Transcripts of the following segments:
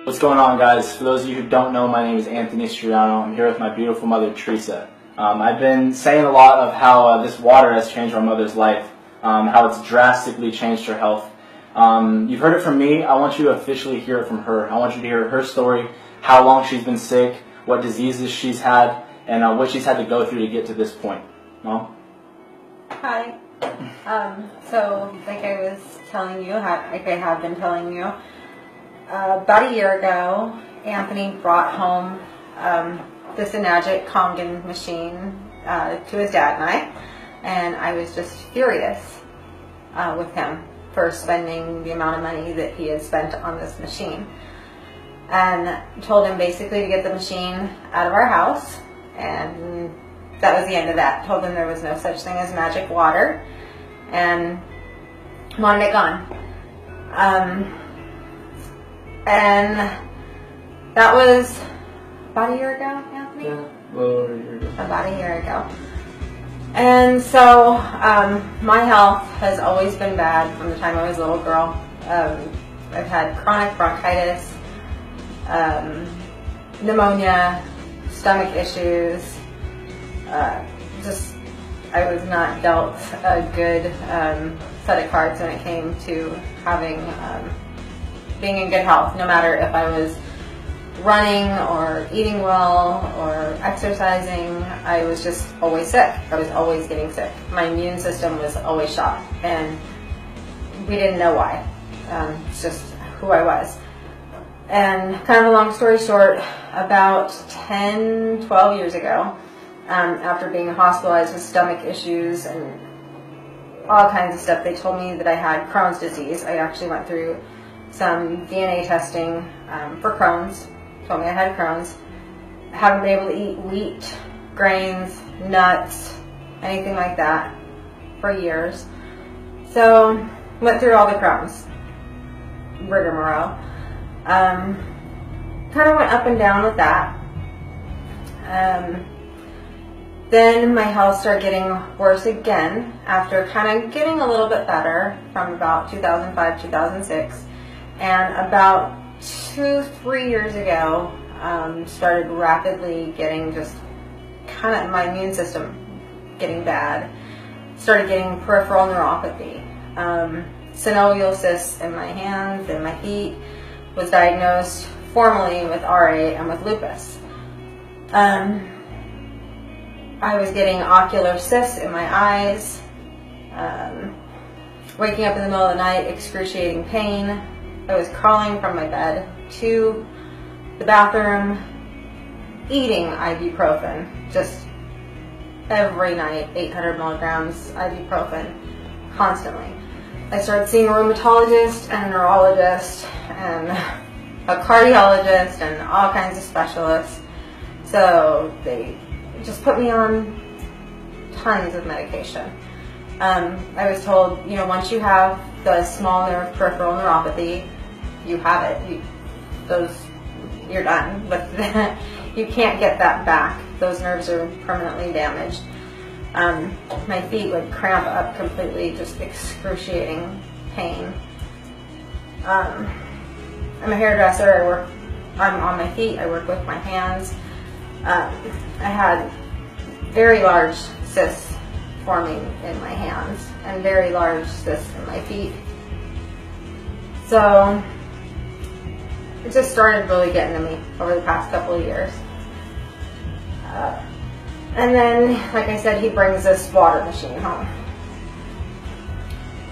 What's going on, guys? For those of you who don't know, my name is Anthony Striano. I'm here with my beautiful mother, Teresa. I've been saying a lot of how this water has changed our mother's life, how it's drastically changed her health. You've heard it from me. I want you to officially hear it from her. I want you to hear her story, how long she's been sick, what diseases she's had, and what she's had to go through to get to this point. Mom? Hi. So, like I was telling you, like I have been telling you, about a year ago, Anthony brought home this Enagic Kangen machine to his dad and I was just furious with him for spending the amount of money that he had spent on this machine, and told him basically to get the machine out of our house, and that was the end of that. Told him there was no such thing as magic water and wanted it gone. And that was about a year ago, Anthony? Yeah, a little over a year ago. About a year ago. And so my health has always been bad from the time I was a little girl. I've had chronic bronchitis, pneumonia, stomach issues. I was not dealt a good set of cards when it came to having being in good health, no matter if I was running or eating well or exercising. I was just always sick. I was always getting sick. My immune system was always shot, and we didn't know why. It's just who I was. And kind of a long story short, about 10, 12 years ago, after being hospitalized with stomach issues and all kinds of stuff, they told me that I had Crohn's disease. I actually went through some DNA testing for Crohn's. Told me I had Crohn's. I haven't been able to eat wheat, grains, nuts, anything like that for years. So went through all the Crohn's rigmarole. Kind of went up and down with that. Then my health started getting worse again after kind of getting a little bit better from about 2005, 2006. And about 2-3 years ago, started rapidly getting just kind of my immune system getting bad. Started getting peripheral neuropathy, synovial cysts in my hands and my feet. Was diagnosed formally with RA and with lupus. I was getting ocular cysts in my eyes, waking up in the middle of the night, excruciating pain. I was crawling from my bed to the bathroom, eating ibuprofen, just every night, 800 milligrams ibuprofen, constantly. I started seeing a rheumatologist and a neurologist and a cardiologist and all kinds of specialists. So they just put me on tons of medication. I was told, once you have the small nerve peripheral neuropathy, you have it. You're done. But you can't get that back. Those nerves are permanently damaged. My feet would cramp up completely, just excruciating pain. I'm a hairdresser. I'm on my feet. I work with my hands. I had very large cysts forming in my hands and very large cysts in my feet. So it just started really getting to me over the past couple of years. And then, like I said, he brings this water machine home.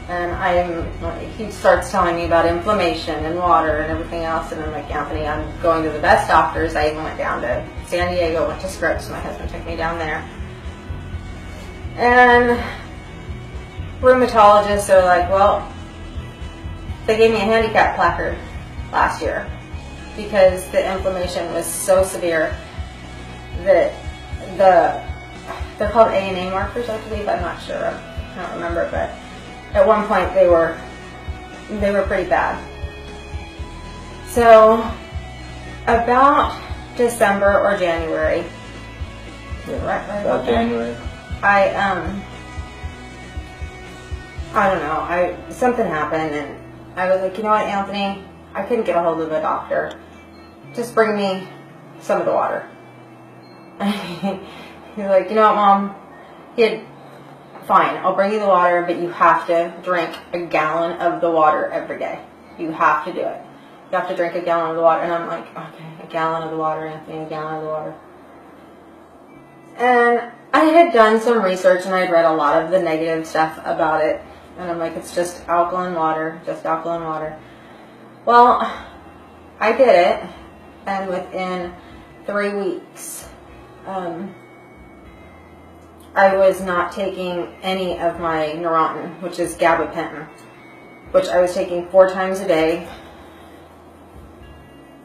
And he starts telling me about inflammation and water and everything else. And I'm like, Anthony, I'm going to the best doctors. I even went down to San Diego, went to Scripps. My husband took me down there. And rheumatologists are like, well, they gave me a handicap placard last year because the inflammation was so severe that they're called A&A markers, I believe. I'm not sure. I don't remember, but at one point they were pretty bad. So about December or January. Right about January. I don't know. Something happened, and I was like, you know what, Anthony? I couldn't get a hold of a doctor. just bring me some of the water. He's like, you know what, Mom? Fine, I'll bring you the water, but you have to drink a gallon of the water every day. You have to do it. You have to drink a gallon of the water. And I'm like, okay, a gallon of the water, Anthony, a gallon of the water. And I had done some research and I had read a lot of the negative stuff about it. And I'm like, it's just alkaline water, just alkaline water. Well, I did it, and within 3 weeks, I was not taking any of my Neurontin, which is gabapentin, which I was taking 4 times a day,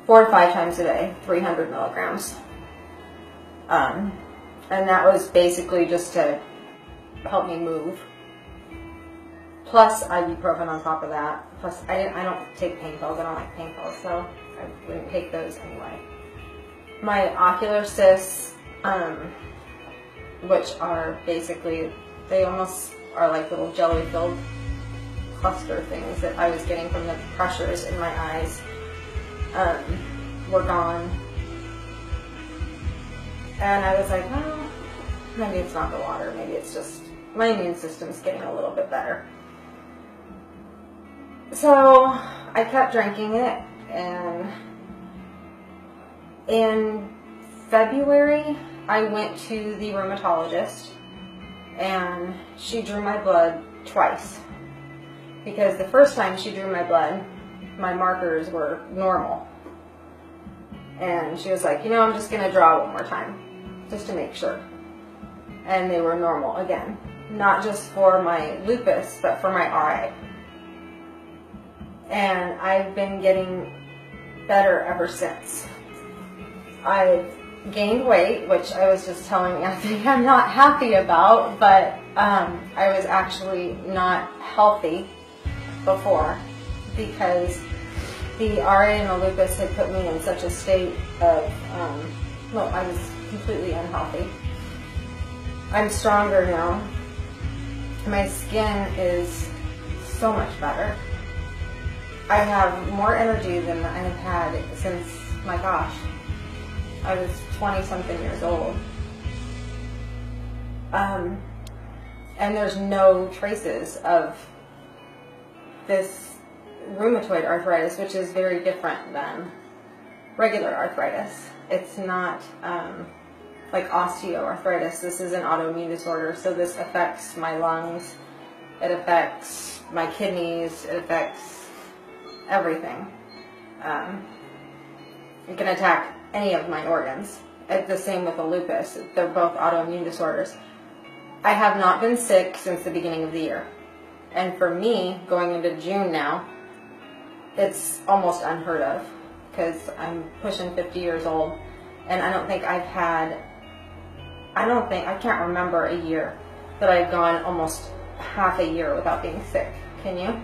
4 to 5 times a day, 300 milligrams. And that was basically just to help me move. Plus ibuprofen on top of that. Plus I don't take pain pills. I don't like pain pills, so I wouldn't take those anyway. My ocular cysts, which are basically, they almost are like little jelly-filled cluster things that I was getting from the pressures in my eyes, were gone. And I was like, well, maybe it's not the water. Maybe it's just my immune system's getting a little bit better. So I kept drinking it, and in February I went to the rheumatologist, and she drew my blood twice, because the first time she drew my blood, my markers were normal, and she was like, you know, I'm just going to draw one more time just to make sure. And they were normal again, not just for my lupus but for my RA. And I've been getting better ever since. I've gained weight, which I was just telling Anthony I'm not happy about, but I was actually not healthy before, because the RA and the lupus had put me in such a state of, well, I was completely unhealthy. I'm stronger now. My skin is so much better. I have more energy than I have had since, my gosh, I was 20-something years old. And there's no traces of this rheumatoid arthritis, which is very different than regular arthritis. It's not like osteoarthritis. This is an autoimmune disorder, so this affects my lungs, it affects my kidneys, it affects everything. It can attack any of my organs. It's the same with the lupus. They're both autoimmune disorders. I have not been sick since the beginning of the year. And for me, going into June now, it's almost unheard of, because I'm pushing 50 years old, and I can't remember a year that I've gone almost half a year without being sick. Can you?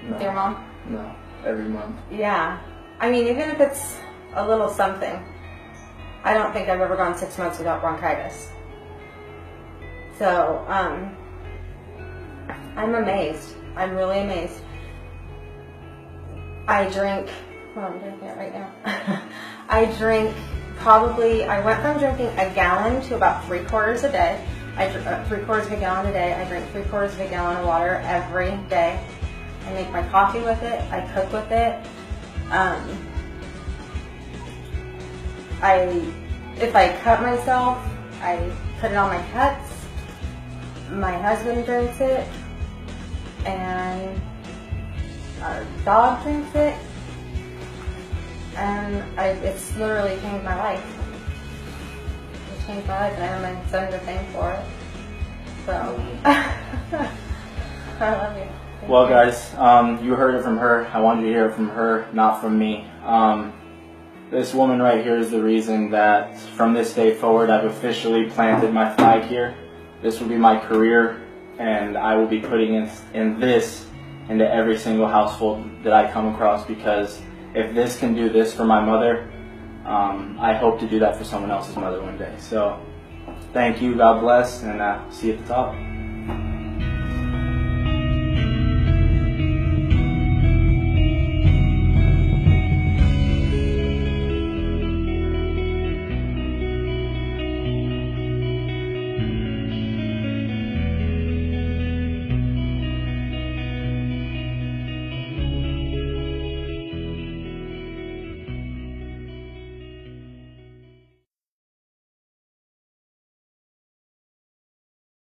No. With your mom? No, every month. Yeah. I mean, even if it's a little something, I don't think I've ever gone 6 months without bronchitis. So, I'm amazed. I'm really amazed. I drink, well, I'm drinking it right now. I went from drinking a gallon to about 3/4 a day. I drink 3/4 of a gallon a day. I drink 3/4 of a gallon of water every day. I make my coffee with it. I cook with it. If I cut myself, I put it on my cuts. My husband drinks it, and our dog drinks it, and it's literally changed my life. It's changed my life, and I have my son to thank for it. So, I love you. Well, guys, you heard it from her. I wanted you to hear it from her, not from me. This woman right here is the reason that from this day forward, I've officially planted my flag here. This will be my career, and I will be putting in this into every single household that I come across, because if this can do this for my mother, I hope to do that for someone else's mother one day. So, thank you, God bless, and see you at the top.